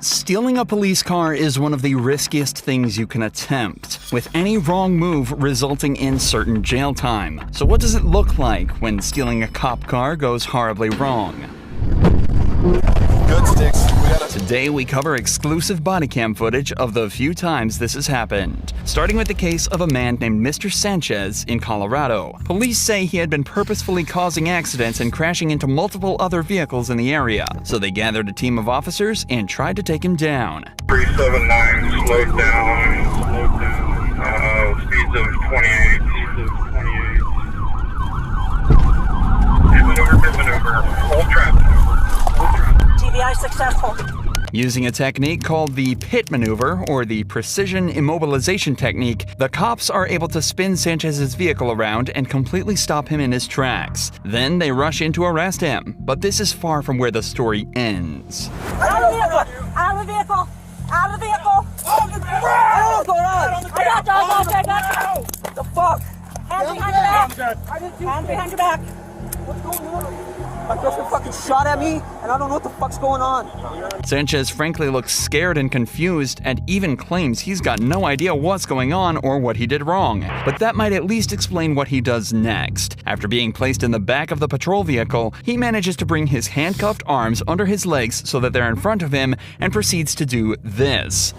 Stealing a police car is one of the riskiest things you can attempt, with any wrong move resulting in certain jail time. So what does it look like when stealing a cop car goes horribly wrong? Good sticks. Today we cover exclusive body cam footage of the few times this has happened, starting with the case of a man named Mr. Sanchez in Colorado. Police say he had been purposefully causing accidents and crashing into multiple other vehicles in the area, so they gathered a team of officers and tried to take him down. 379, slowed down, speeds of 28. Hit maneuver, hold traffic. TBI successful. Using a technique called the pit maneuver, or the precision immobilization technique, the cops are able to spin Sanchez's vehicle around and completely stop him in his tracks. Then they rush in to arrest him. But this is far from where the story ends. Out of the vehicle! Out of the vehicle! Out of the vehicle! What's going on? I got dogs all back. What the fuck? Hands behind your back! Hands behind your back! What's going on? My girlfriend fucking shot at me, and I don't know what the fuck's going on. Sanchez frankly looks scared and confused, and even claims he's got no idea what's going on or what he did wrong. But that might at least explain what he does next. After being placed in the back of the patrol vehicle, he manages to bring his handcuffed arms under his legs so that they're in front of him, and proceeds to do this.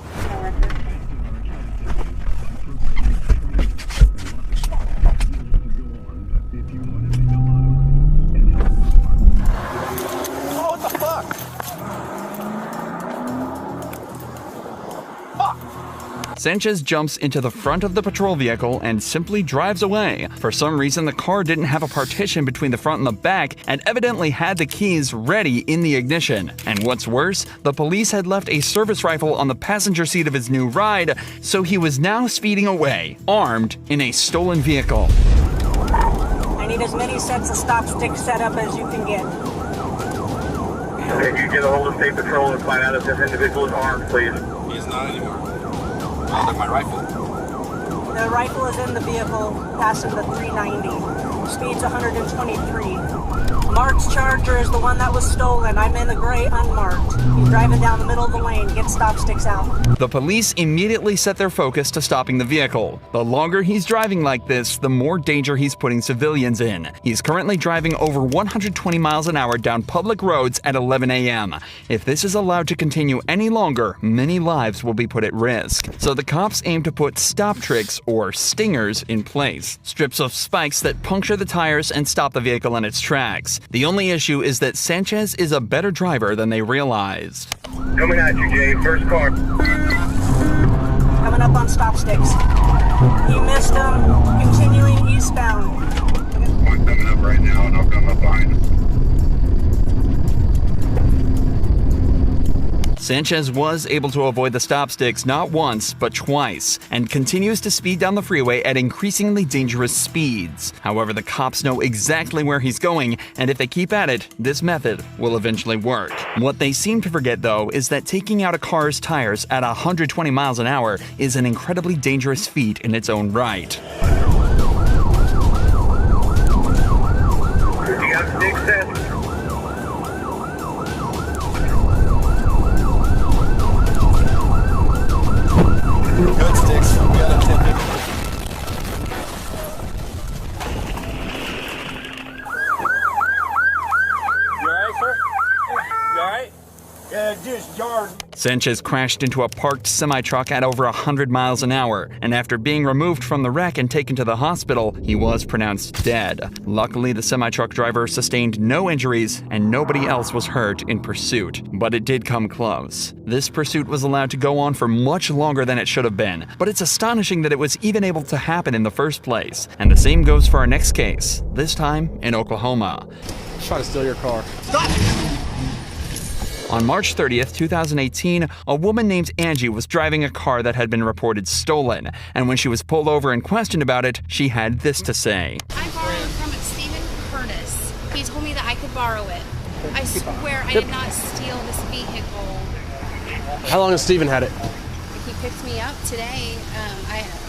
Sanchez jumps into the front of the patrol vehicle and simply drives away. For some reason, the car didn't have a partition between the front and the back, and evidently had the keys ready in the ignition. And what's worse, the police had left a service rifle on the passenger seat of his new ride, so he was now speeding away, armed in a stolen vehicle. I need as many sets of stop sticks set up as you can get. If you get a hold of State Patrol and find out if this individual is armed, please. He is not anymore. I left my rifle. The rifle is in the vehicle, passing the 390. Speed's 123. Marked Charger is the one that was stolen. I'm in the gray unmarked. He's driving down the middle of the lane. Get stop sticks out. The police immediately set their focus to stopping the vehicle. The longer he's driving like this, the more danger he's putting civilians in. He's currently driving over 120 miles an hour down public roads at 11 a.m. If this is allowed to continue any longer, many lives will be put at risk. So the cops aim to put stop tricks, or stingers, in place. Strips of spikes that puncture the tires and stop the vehicle in its tracks. The only issue is that Sanchez is a better driver than they realized. Coming at you, Jay. First car. Coming up on stop sticks. He missed them. Continuing eastbound. One coming up right now, and I'll come up behind him. Sanchez was able to avoid the stop sticks not once, but twice, and continues to speed down the freeway at increasingly dangerous speeds. However, the cops know exactly where he's going, and if they keep at it, this method will eventually work. What they seem to forget, though, is that taking out a car's tires at 120 miles an hour is an incredibly dangerous feat in its own right. You got sticks set? Good sticks. We got a 10. You alright, sir? You alright? Yeah, just jarred. Sanchez crashed into a parked semi-truck at over 100 miles an hour, and after being removed from the wreck and taken to the hospital, he was pronounced dead. Luckily, the semi-truck driver sustained no injuries, and nobody else was hurt in pursuit. But it did come close. This pursuit was allowed to go on for much longer than it should have been, but it's astonishing that it was even able to happen in the first place. And the same goes for our next case, this time in Oklahoma. Try to steal your car. Stop! On March 30th, 2018, a woman named Angie was driving a car that had been reported stolen, and when she was pulled over and questioned about it, she had this to say. I borrowed from Stephen Curtis. He told me that I could borrow it. I swear I did not steal this vehicle. How long has Stephen had it? He picked me up today.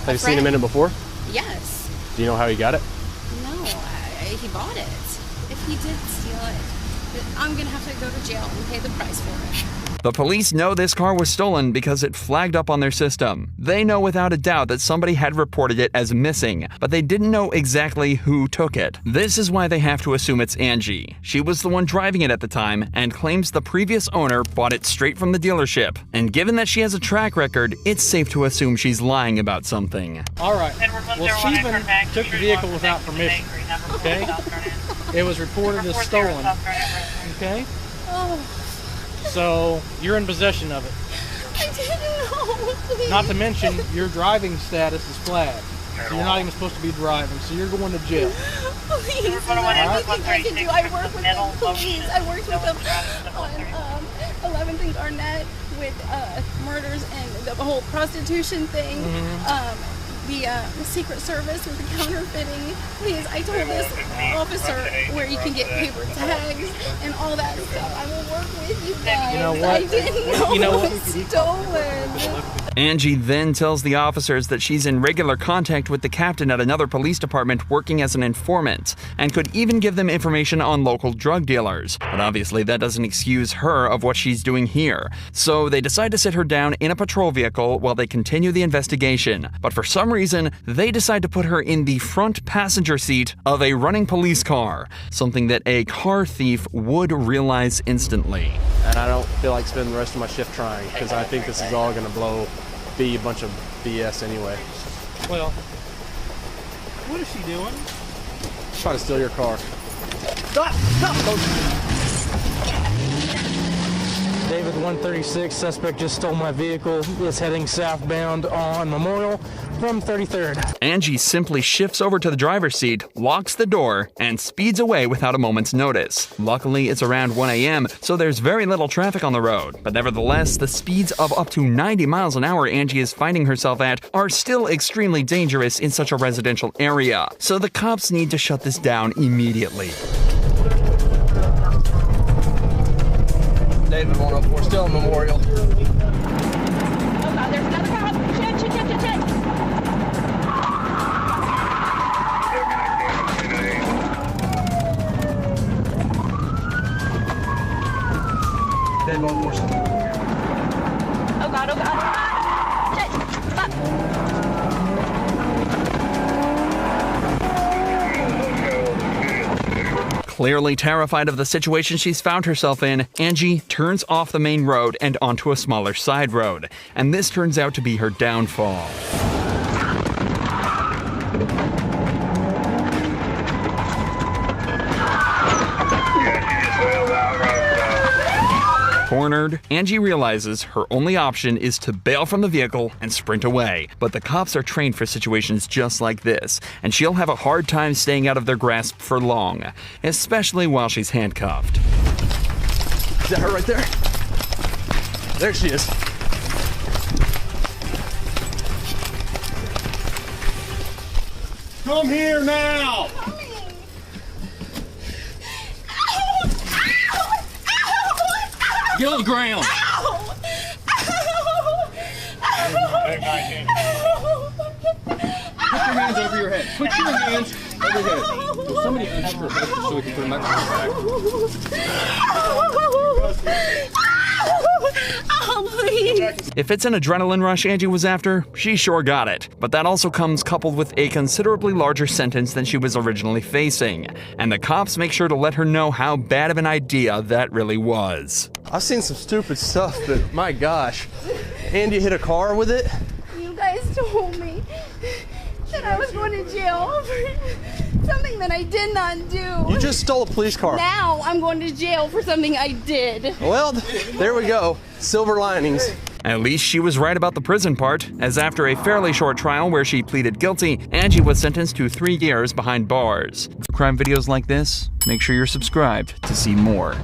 Have you seen him in it before? Yes. Do you know how he got it? No, he bought it. If he did steal it, I'm gonna have to go to jail and pay the price for it. The police know this car was stolen because it flagged up on their system. They know without a doubt that somebody had reported it as missing, but they didn't know exactly who took it. This is why they have to assume it's Angie. She was the one driving it at the time and claims the previous owner bought it straight from the dealership. And given that she has a track record, it's safe to assume she's lying about something. All right. Well, Stephen took the vehicle without permission. Okay. It was reported as stolen. Okay. So you're in possession of it. I didn't know. Please. Not to mention your driving status is flagged. So you're not even supposed to be driving. So you're going to jail. Please, do everything I can do. I work with the police. I worked with them on 11 Things Arnett with murders and the whole prostitution thing. The Secret Service with the counterfeiting. Please, I told this officer where you can get paper tags and all that stuff. I will work with you guys. You know what? I didn't know it was stolen. Angie then tells the officers that she's in regular contact with the captain at another police department working as an informant, and could even give them information on local drug dealers. But obviously that doesn't excuse her of what she's doing here. So they decide to sit her down in a patrol vehicle while they continue the investigation. But for some reason, they decide to put her in the front passenger seat of a running police car, something that a car thief would realize instantly. And I don't feel like spending the rest of my shift trying, because I think this is all going to be a bunch of BS anyway. Well, what is she doing? Trying to steal your car. Stop! David 136, suspect just stole my vehicle. Is heading southbound on Memorial from 33rd. Angie simply shifts over to the driver's seat, locks the door, and speeds away without a moment's notice. Luckily, it's around 1 a.m., so there's very little traffic on the road. But nevertheless, the speeds of up to 90 miles an hour Angie is finding herself at are still extremely dangerous in such a residential area. So the cops need to shut this down immediately. David 104, still in Memorial. Oh God, there's another car. Check. David 104. Oh God. Check. Stop. Clearly terrified of the situation she's found herself in, Angie turns off the main road and onto a smaller side road. And this turns out to be her downfall. Cornered, Angie realizes her only option is to bail from the vehicle and sprint away. But the cops are trained for situations just like this, and she'll have a hard time staying out of their grasp for long, especially while she's handcuffed. Is that her right there? There she is. Come here now! Get on the ground! Put your hands over your head. Put your hands over your head. Will somebody unhook her head so we can put them back on her back? Oh, please. If it's an adrenaline rush Angie was after, she sure got it. But that also comes coupled with a considerably larger sentence than she was originally facing. And the cops make sure to let her know how bad of an idea that really was. I've seen some stupid stuff, but my gosh. Andy hit a car with it? You guys told me that I was going to jail for something that I did not do. You just stole a police car. Now I'm going to jail for something I did. Well, there we go. Silver linings. At least she was right about the prison part, as after a fairly short trial where she pleaded guilty, Angie was sentenced to 3 years behind bars. For crime videos like this, make sure you're subscribed to see more.